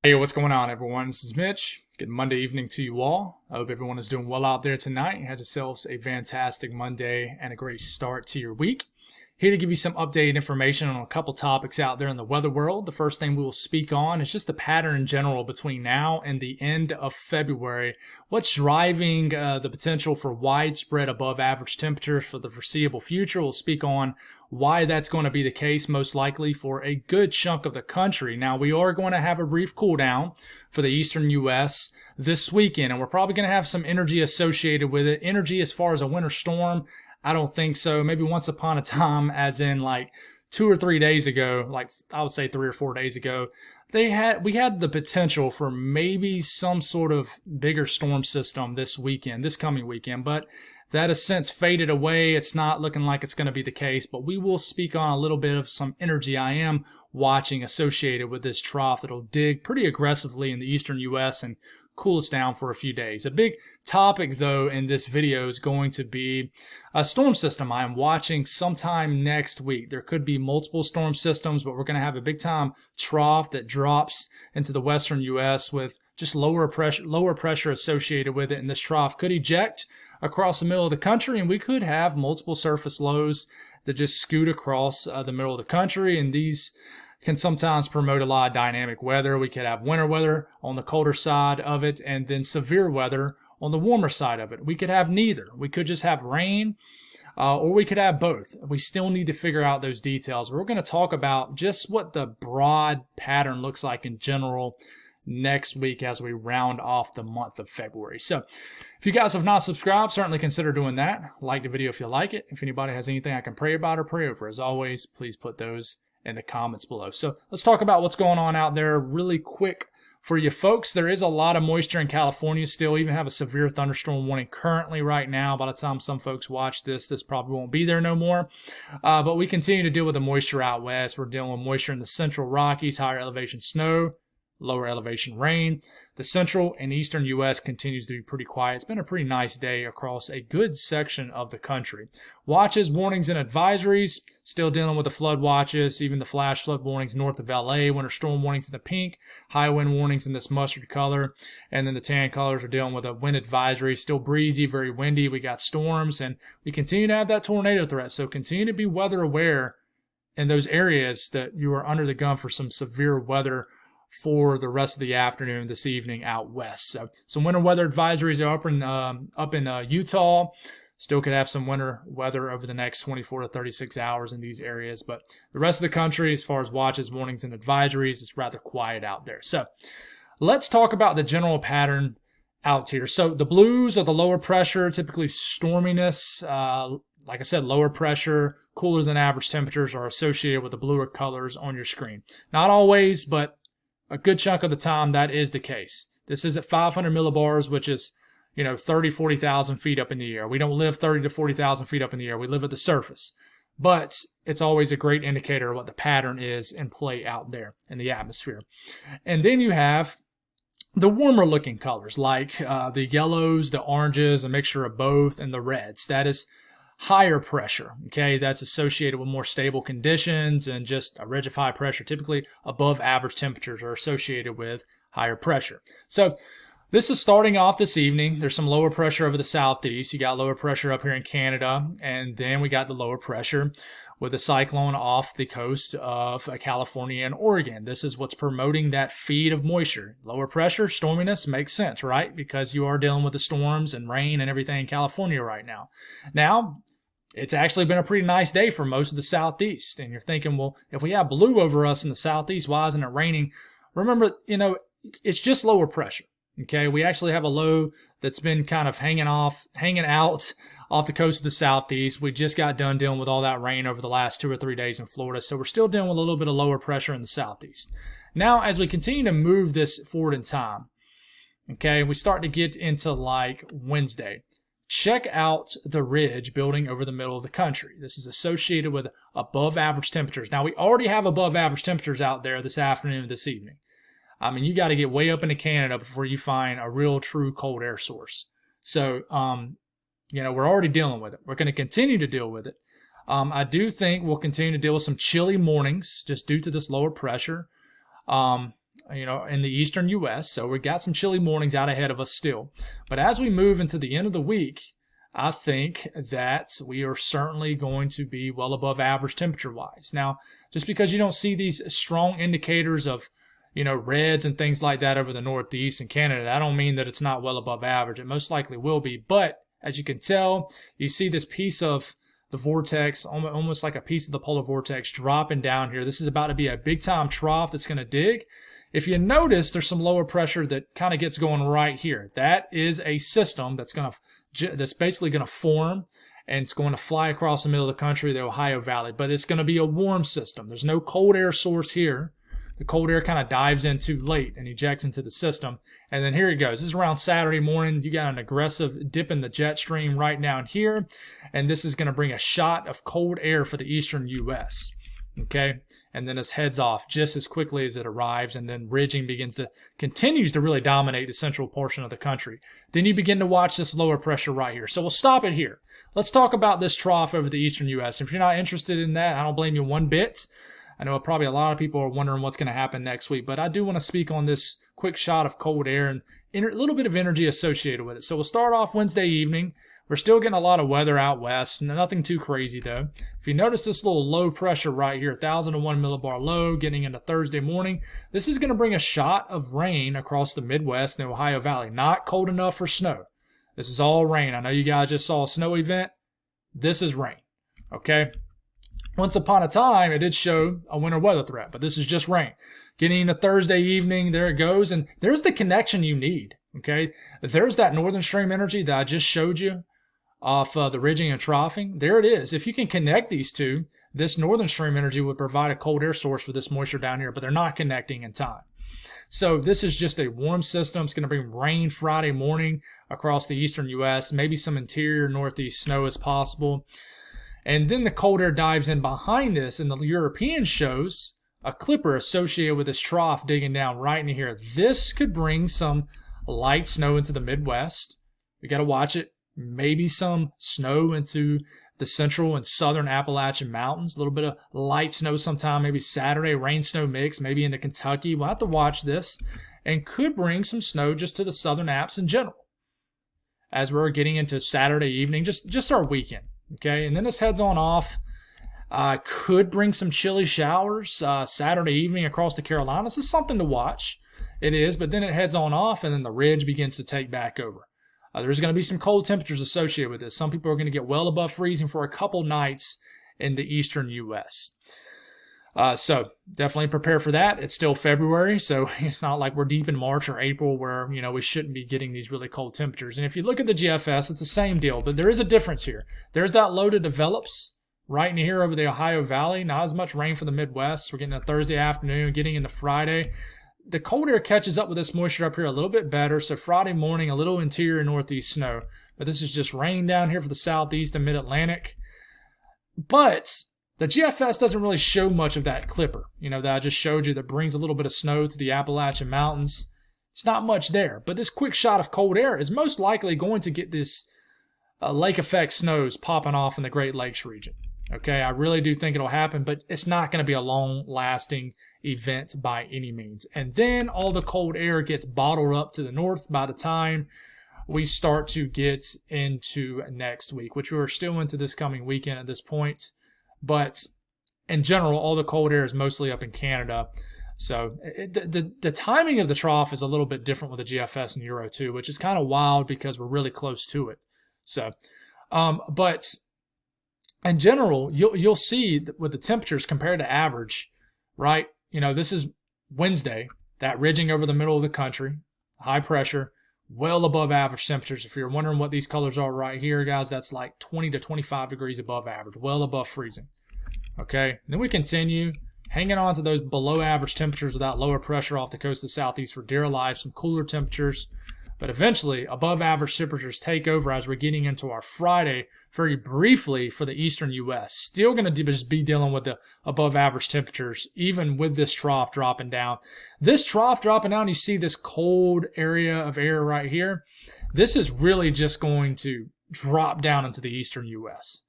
Hey, what's going on, everyone? This is Mitch. Good Monday evening to you all. I hope everyone is doing well out there tonight. Had yourselves a fantastic Monday and a great start to your week. Here to give you some updated information on a couple topics out there in the weather world. The first thing we will speak on is just the pattern in general between now and the end of February. What's driving the potential for widespread above average temperatures for the foreseeable future? We'll speak on why that's going to be the case most likely for a good chunk of the country. Now, we are going to have a brief cool down for the eastern U.S. this weekend, and we're probably going to have some energy associated with it. Energy as far as a winter storm, I don't think so. Maybe once upon a time, as in like 2 or 3 days ago, like I would say 3 or 4 days ago, we had the potential for maybe some sort of bigger storm system this coming weekend, but that has since faded away. It's not looking like it's going to be the case, but we will speak on a little bit of some energy I am watching associated with this trough that'll dig pretty aggressively in the eastern U.S. and cool us down for a few days. A big topic, though, in this video is going to be a storm system I am watching sometime next week. There could be multiple storm systems, but we're going to have a big time trough that drops into the western U.S. with just lower pressure associated with it, and this trough could eject across the middle of the country, and we could have multiple surface lows that just scoot across the middle of the country, and these can sometimes promote a lot of dynamic weather. We could have winter weather on the colder side of it and then severe weather on the warmer side of it. We could have neither. We could just have rain or we could have both. We still need to figure out those details. We're going to talk about just what the broad pattern looks like in general next week as we round off the month of February. So if you guys have not subscribed, certainly consider doing that. Like the video if you like it. If anybody has anything I can pray about or pray over, as always, please put those in the comments below. So let's talk about what's going on out there really quick for you folks. There is a lot of moisture in California still. Even have a severe thunderstorm warning currently right now. By the time some folks watch this probably won't be there no more. But we continue to deal with the moisture out west. We're dealing with moisture in the central Rockies, higher elevation snow, lower elevation rain. The central and eastern U.S. continues to be pretty quiet. It's been a pretty nice day across a good section of the country. Watches, warnings, and advisories. Still dealing with the flood watches, even the flash flood warnings north of L.A., winter storm warnings in the pink, high wind warnings in this mustard color, and then the tan colors are dealing with a wind advisory. Still breezy, very windy. We got storms, and we continue to have that tornado threat. So continue to be weather aware in those areas that you are under the gun for some severe weather for the rest of the afternoon this evening out west. So some winter weather advisories are up in Utah. Still could have some winter weather over the next 24 to 36 hours in these areas. But the rest of the country, as far as watches, warnings, and advisories, is rather quiet out there. So let's talk about the general pattern out here. So the blues are the lower pressure, typically storminess. Like I said, lower pressure, cooler than average temperatures are associated with the bluer colors on your screen. Not always, but a good chunk of the time that is the case. This is at 500 millibars, which is 30, 40,000 feet up in the air. We don't live 30 to 40,000 feet up in the air. We live at the surface. But it's always a great indicator of what the pattern is in play out there in the atmosphere. And then you have the warmer looking colors like the yellows, the oranges, a mixture of both, and the reds. That is higher pressure, okay? That's associated with more stable conditions and just a ridge of high pressure. Typically above average temperatures are associated with higher pressure. So this is starting off this evening. There's some lower pressure over the southeast. You got lower pressure up here in Canada, and then we got the lower pressure with a cyclone off the coast of California and Oregon. This is what's promoting that feed of moisture. Lower pressure, storminess makes sense, right? Because you are dealing with the storms and rain and everything in California right now. Now, it's actually been a pretty nice day for most of the southeast. And you're thinking, well, if we have blue over us in the southeast, why isn't it raining? Remember, it's just lower pressure. Okay, we actually have a low that's been kind of hanging out off the coast of the southeast. We just got done dealing with all that rain over the last 2 or 3 days in Florida, so we're still dealing with a little bit of lower pressure in the southeast. Now, as we continue to move this forward in time, okay, we start to get into like Wednesday. Check out the ridge building over the middle of the country. This is associated with above average temperatures. Now, we already have above average temperatures out there this afternoon and this evening. I mean, you got to get way up into Canada before you find a real true cold air source. So, we're already dealing with it. We're going to continue to deal with it. I do think we'll continue to deal with some chilly mornings just due to this lower pressure. in the eastern U.S., so we got some chilly mornings out ahead of us still. But as we move into the end of the week, I think that we are certainly going to be well above average temperature-wise. Now, just because you don't see these strong indicators of, reds and things like that over the Northeast and Canada, I don't mean that it's not well above average. It most likely will be. But as you can tell, you see this piece of the vortex, almost like a piece of the polar vortex dropping down here. This is about to be a big-time trough that's going to dig. If you notice, there's some lower pressure that kind of gets going right here. That is a system that's basically going to form, and it's going to fly across the middle of the country, the Ohio Valley. But it's going to be a warm system. There's no cold air source here. The cold air kind of dives in too late and ejects into the system. And then here it goes. This is around Saturday morning. You got an aggressive dip in the jet stream right down here. And this is going to bring a shot of cold air for the eastern U.S. Okay? And then it heads off just as quickly as it arrives. And then ridging continues to really dominate the central portion of the country. Then you begin to watch this lower pressure right here. So we'll stop it here. Let's talk about this trough over the eastern U.S. If you're not interested in that, I don't blame you one bit. I know probably a lot of people are wondering what's going to happen next week, but I do want to speak on this quick shot of cold air and a little bit of energy associated with it. So we'll start off Wednesday evening. We're still getting a lot of weather out west. Nothing too crazy, though. If you notice this little low pressure right here, 1,001 millibar low, getting into Thursday morning, this is going to bring a shot of rain across the Midwest and the Ohio Valley. Not cold enough for snow. This is all rain. I know you guys just saw a snow event. This is rain, okay? Once upon a time, it did show a winter weather threat, but this is just rain. Getting into Thursday evening, there it goes, and there's the connection you need, okay? There's that northern stream energy that I just showed you off the ridging and troughing. There it is. If you can connect these two, this northern stream energy would provide a cold air source for this moisture down here, but they're not connecting in time. So this is just a warm system. It's going to bring rain Friday morning across the eastern U.S., maybe some interior northeast snow as possible. And then the cold air dives in behind this, and the European shows a clipper associated with this trough digging down right in here. This could bring some light snow into the Midwest. We got to watch it. Maybe some snow into the central and southern Appalachian Mountains. A little bit of light snow sometime, maybe Saturday, rain-snow mix, maybe into Kentucky. We'll have to watch this. And could bring some snow just to the southern apps in general as we're getting into Saturday evening, just our weekend. Okay, and then this heads on off. Could bring some chilly showers Saturday evening across the Carolinas. This is something to watch. It is, but then it heads on off, and then the ridge begins to take back over. There's going to be some cold temperatures associated with this. Some people are going to get well above freezing for a couple nights in the eastern U.S. So definitely prepare for that. It's still February, so it's not like we're deep in March or April where, we shouldn't be getting these really cold temperatures. And if you look at the GFS, it's the same deal, but there is a difference here. There's that low that develops right in here over the Ohio Valley. Not as much rain for the Midwest. We're getting a Thursday afternoon, getting into Friday. The cold air catches up with this moisture up here a little bit better, so Friday morning, a little interior northeast snow. But this is just rain down here for the southeast and mid-Atlantic. But the GFS doesn't really show much of that clipper, that I just showed you that brings a little bit of snow to the Appalachian Mountains. It's not much there, but this quick shot of cold air is most likely going to get this lake effect snows popping off in the Great Lakes region. Okay, I really do think it'll happen, but it's not going to be a long-lasting event by any means. And then all the cold air gets bottled up to the north by the time we start to get into next week, which we're still into this coming weekend at this point. But in general, all the cold air is mostly up in Canada. So the timing of the trough is a little bit different with the GFS and Euro 2, which is kind of wild because we're really close to it. So, but in general, you'll see that with the temperatures compared to average, right? This is Wednesday, that ridging over the middle of the country, high pressure, well above average temperatures. If you're wondering what these colors are right here, guys, that's like 20 to 25 degrees above average, well above freezing. Okay, and then we continue hanging on to those below average temperatures without lower pressure off the coast of the southeast for dear life, some cooler temperatures. But eventually, above average temperatures take over as we're getting into our Friday very briefly for the eastern U.S. Still going to just be dealing with the above average temperatures, even with this trough dropping down. This trough dropping down, you see this cold area of air right here. This is really just going to drop down into the eastern U.S.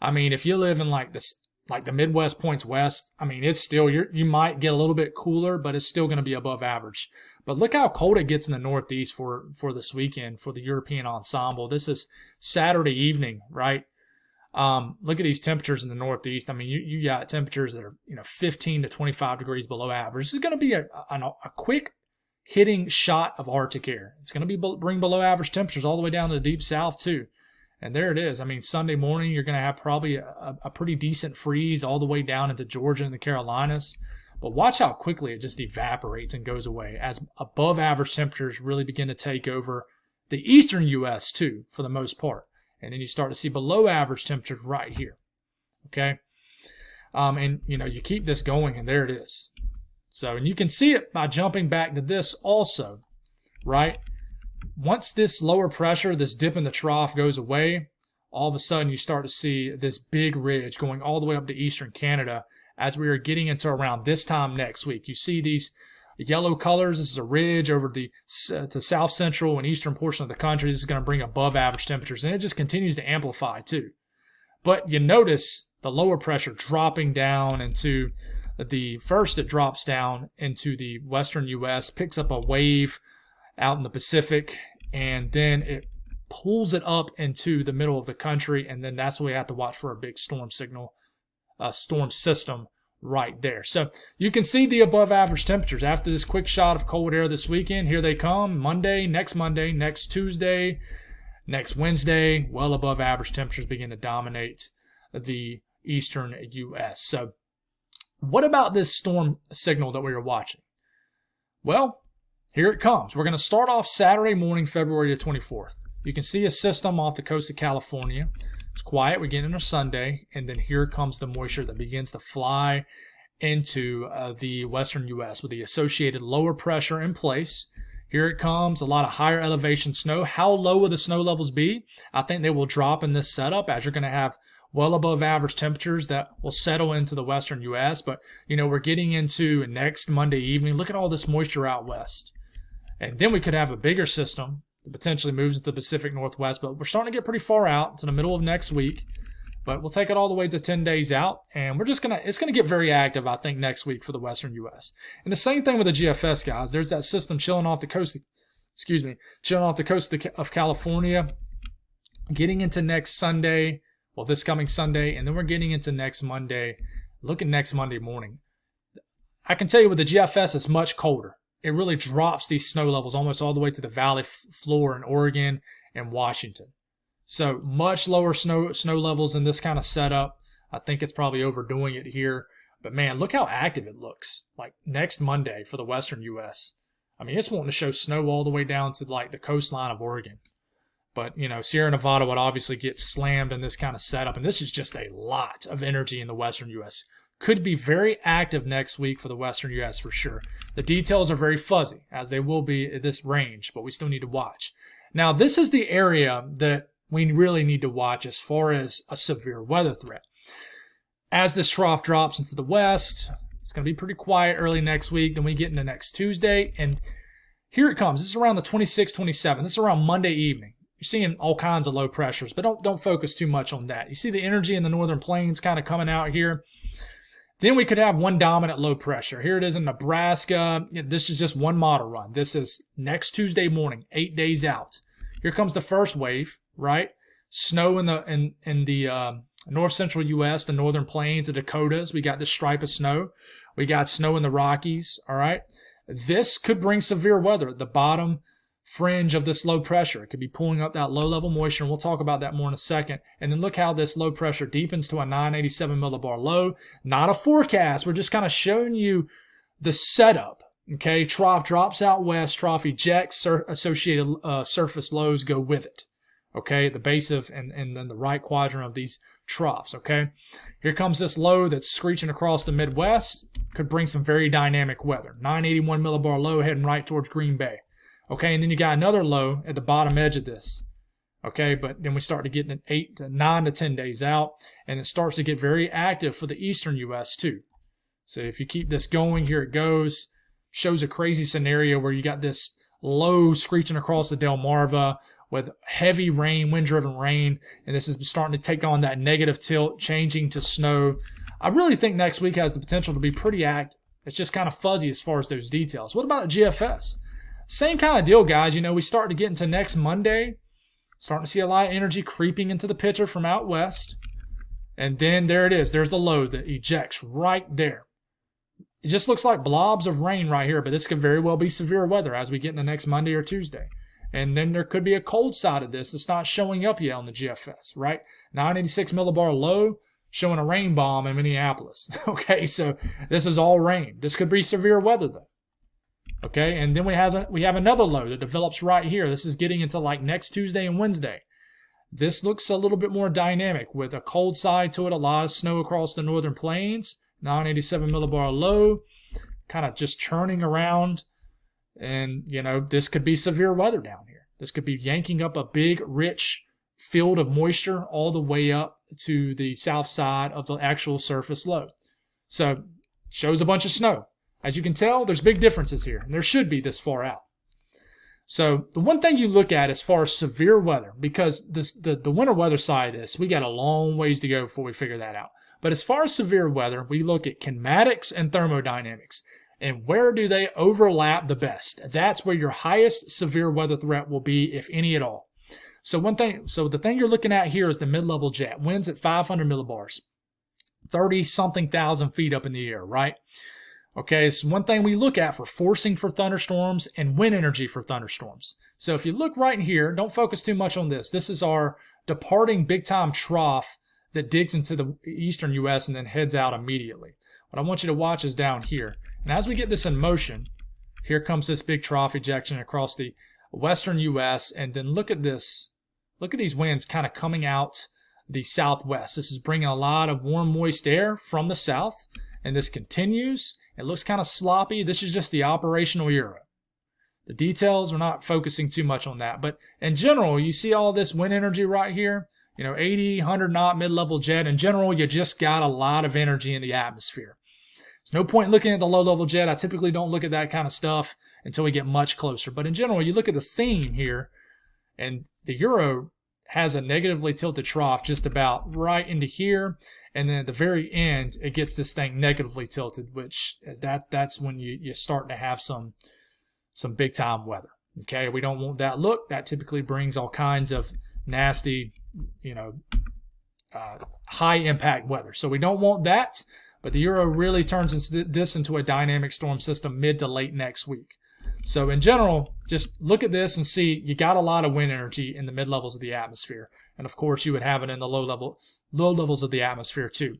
I mean, if you live in like this like the Midwest points west, I mean, it's still, you might get a little bit cooler, but it's still going to be above average. But look how cold it gets in the Northeast for this weekend for the European ensemble. This is Saturday evening, right? Look at these temperatures in the Northeast. I mean, you got temperatures that are 15 to 25 degrees below average. This is going to be a quick hitting shot of Arctic air. It's going to bring below average temperatures all the way down to the deep south too. And there it is. I mean, Sunday morning you're going to have probably a pretty decent freeze all the way down into Georgia and the Carolinas. But watch how quickly it just evaporates and goes away as above average temperatures really begin to take over the eastern U.S. too, for the most part. And then you start to see below average temperatures right here. Okay? And, you keep this going, and there it is. So, and you can see it by jumping back to this also, right? Once this lower pressure, this dip in the trough goes away, all of a sudden you start to see this big ridge going all the way up to eastern Canada as we are getting into around this time next week. You see these yellow colors. This is a ridge over the to south central and eastern portion of the country. This is going to bring above average temperatures, and it just continues to amplify too. But you notice the lower pressure dropping down into it drops down into the western U.S., picks up a wave out in the Pacific, and then it pulls it up into the middle of the country, and then that's when we have to watch for a big storm system right there. So you can see the above average temperatures after this quick shot of cold air this weekend. Here they come, Monday, next Tuesday, next Wednesday. Well above average temperatures begin to dominate the eastern U.S. So what about this storm signal that we are watching? Well, here it comes. We're going to start off Saturday morning, February the 24th. You can see a system off the coast of California. It's quiet. We get into Sunday, and then here comes the moisture that begins to fly into the western U.S. with the associated lower pressure in place. Here it comes, a lot of higher elevation snow. How low will the snow levels be? I think they will drop in this setup as you're going to have well above average temperatures that will settle into the western U.S. But, we're getting into next Monday evening. Look at all this moisture out west. And then we could have a bigger system that potentially moves into the Pacific Northwest. But we're starting to get pretty far out to the middle of next week. But we'll take it all the way to 10 days out. And it's going to get very active, I think, next week for the western U.S. And the same thing with the GFS, guys. There's that system chilling off the coast of California, getting into next Sunday. Well, this coming Sunday, and then we're getting into next Monday. Look at next Monday morning. I can tell you with the GFS, it's much colder. It really drops these snow levels almost all the way to the valley floor in Oregon and Washington. So much lower snow levels in this kind of setup. I think it's probably overdoing it here. But man, look how active it looks. Like next Monday for the western U.S. I mean, it's wanting to show snow all the way down to like the coastline of Oregon. But, Sierra Nevada would obviously get slammed in this kind of setup. And this is just a lot of energy in the western U.S. Could be very active next week for the western U.S. for sure. The details are very fuzzy, as they will be at this range, but we still need to watch. Now, this is the area that we really need to watch as far as a severe weather threat. As this trough drops into the west, it's going to be pretty quiet early next week. Then we get into next Tuesday, and here it comes. This is around the 26th, 27th. This is around Monday evening. You're seeing all kinds of low pressures, but don't focus too much on that. You see the energy in the northern plains kind of coming out here. Then we could have one dominant low pressure. Here it is in Nebraska. This is just one model run. This is next Tuesday morning, 8 days out. Here comes the first wave, right? Snow in the north central U.S., the northern plains, the Dakotas. We got this stripe of snow. We got snow in the Rockies, all right? This could bring severe weather at the bottom fringe of this low pressure. It could be pulling up that low-level moisture, and we'll talk about that more in a second. And then look how this low pressure deepens to a 987 millibar low. Not a forecast. We're just kind of showing you the setup. Okay, trough drops out west. Trough ejects. Associated surface lows go with it. Okay, at the base of and then the right quadrant of these troughs. Okay, here comes this low that's screeching across the Midwest. Could bring some very dynamic weather. 981 millibar low heading right towards Green Bay. Okay, and then you got another low at the bottom edge of this. Okay, but then we start to get in 9 to 10 days out, and it starts to get very active for the eastern U.S. too. So if you keep this going, here it goes. Shows a crazy scenario where you got this low screeching across the Delmarva with heavy rain, wind-driven rain, and this is starting to take on that negative tilt, changing to snow. I really think next week has the potential to be pretty active. It's just kind of fuzzy as far as those details. What about a GFS? Same kind of deal, guys. We start to get into next Monday, starting to see a lot of energy creeping into the picture from out west. And then there it is. There's the low that ejects right there. It just looks like blobs of rain right here, but this could very well be severe weather as we get into next Monday or Tuesday. And then there could be a cold side of this that's not showing up yet on the GFS, right? 986 millibar low showing a rain bomb in Minneapolis. Okay, so this is all rain. This could be severe weather, though. Okay, and then we have another low that develops right here. This is getting into like next Tuesday and Wednesday. This looks a little bit more dynamic with a cold side to it, a lot of snow across the northern plains, 987 millibar low, kind of just churning around. And, this could be severe weather down here. This could be yanking up a big, rich field of moisture all the way up to the south side of the actual surface low. So, shows a bunch of snow. As you can tell, there's big differences here, and there should be this far out. So the one thing you look at as far as severe weather, because the winter weather side of this, we got a long ways to go before we figure that out. But as far as severe weather, we look at kinematics and thermodynamics. And where do they overlap the best? That's where your highest severe weather threat will be, if any at all. So the thing you're looking at here is the mid-level jet. Winds at 500 millibars, 30-something thousand feet up in the air, right? Okay, it's one thing we look at for forcing for thunderstorms and wind energy for thunderstorms. So if you look right in here, don't focus too much on this. This is our departing big-time trough that digs into the eastern U.S. and then heads out immediately. What I want you to watch is down here. And as we get this in motion, here comes this big trough ejection across the western U.S. And then look at this. Look at these winds kind of coming out the southwest. This is bringing a lot of warm, moist air from the south. And this continues. It looks kind of sloppy. This is just the operational Euro. The details, we're not focusing too much on that. But in general, you see all this wind energy right here. 80, 100 knot mid-level jet. In general, you just got a lot of energy in the atmosphere. There's no point looking at the low-level jet. I typically don't look at that kind of stuff until we get much closer. But in general, you look at the theme here, and the Euro has a negatively tilted trough just about right into here. And then at the very end, it gets this thing negatively tilted, which that's when you start to have some big time weather. Okay, we don't want that look. That typically brings all kinds of nasty, high impact weather. So we don't want that. But the Euro really turns this into a dynamic storm system mid to late next week. So in general, just look at this and see you got a lot of wind energy in the mid levels of the atmosphere. And of course, you would have it in the low levels of the atmosphere too.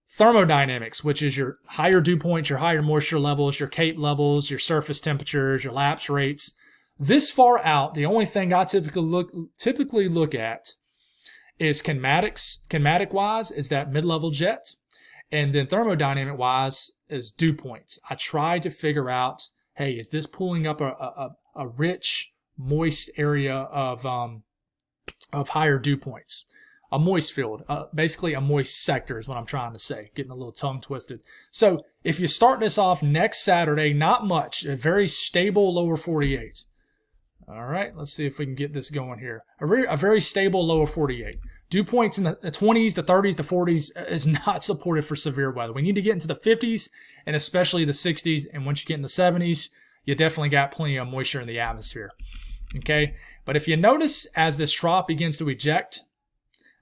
Thermodynamics, which is your higher dew points, your higher moisture levels, your CAPE levels, your surface temperatures, your lapse rates. This far out, the only thing I typically look at is kinematics. Kinematic-wise is that mid-level jet. And then thermodynamic-wise is dew points. I try to figure out, hey, is this pulling up a rich, moist area of higher dew points? A moist field, basically a moist sector is what I'm trying to say, getting a little tongue twisted. So if you start this off next Saturday, not much, a very stable lower 48. All right, let's see if we can get this going here. A very stable lower 48. Dew points in the 20s, the 30s, the 40s is not supported for severe weather. We need to get into the 50s and especially the 60s. And once you get in the 70s, you definitely got plenty of moisture in the atmosphere. Okay, but if you notice as this trough begins to eject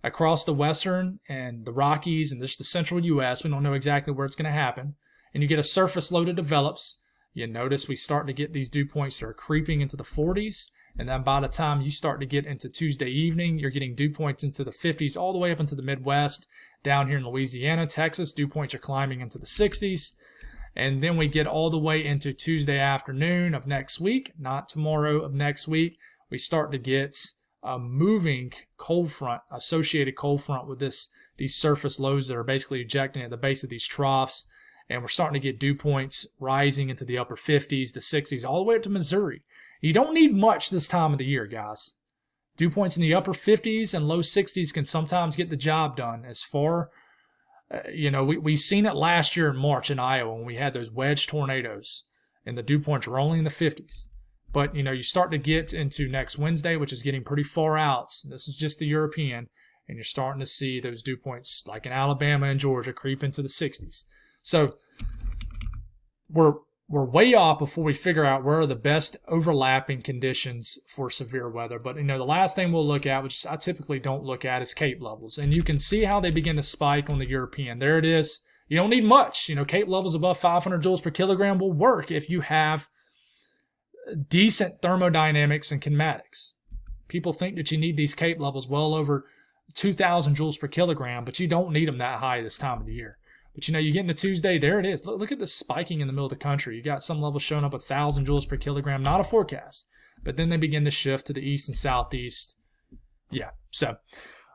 across the western and the Rockies and just the central U.S., we don't know exactly where it's going to happen, and you get a surface low that develops, you notice we start to get these dew points that are creeping into the 40s, and then by the time you start to get into Tuesday evening, you're getting dew points into the 50s all the way up into the Midwest. Down here in Louisiana, Texas, dew points are climbing into the 60s. And then we get all the way into Tuesday afternoon of next week, not tomorrow, of next week. We start to get a moving cold front, associated cold front with these surface lows that are basically ejecting at the base of these troughs. And we're starting to get dew points rising into the upper 50s, the 60s, all the way up to Missouri. You don't need much this time of the year, guys. Dew points in the upper 50s and low 60s can sometimes get the job done. As far, we've seen it last year in March in Iowa when we had those wedge tornadoes and the dew points were only in the 50s. But, you start to get into next Wednesday, which is getting pretty far out. This is just the European. and you're starting to see those dew points like in Alabama and Georgia creep into the 60s. So we're way off before we figure out where are the best overlapping conditions for severe weather. But, the last thing we'll look at, which I typically don't look at, is CAPE levels. And you can see how they begin to spike on the European. There it is. You don't need much. CAPE levels above 500 joules per kilogram will work if you have decent thermodynamics and kinematics. People think that you need these CAPE levels well over 2,000 joules per kilogram, but you don't need them that high this time of the year. But you get into Tuesday, there it is. Look at the spiking in the middle of the country. You got some levels showing up 1,000 joules per kilogram, not a forecast. But then they begin to shift to the east and southeast. Yeah, so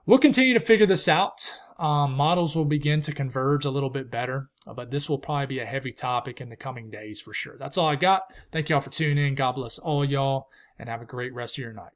we'll continue to figure this out. Models will begin to converge a little bit better, but this will probably be a heavy topic in the coming days for sure. That's all I got. Thank y'all for tuning in. God bless all y'all, and have a great rest of your night.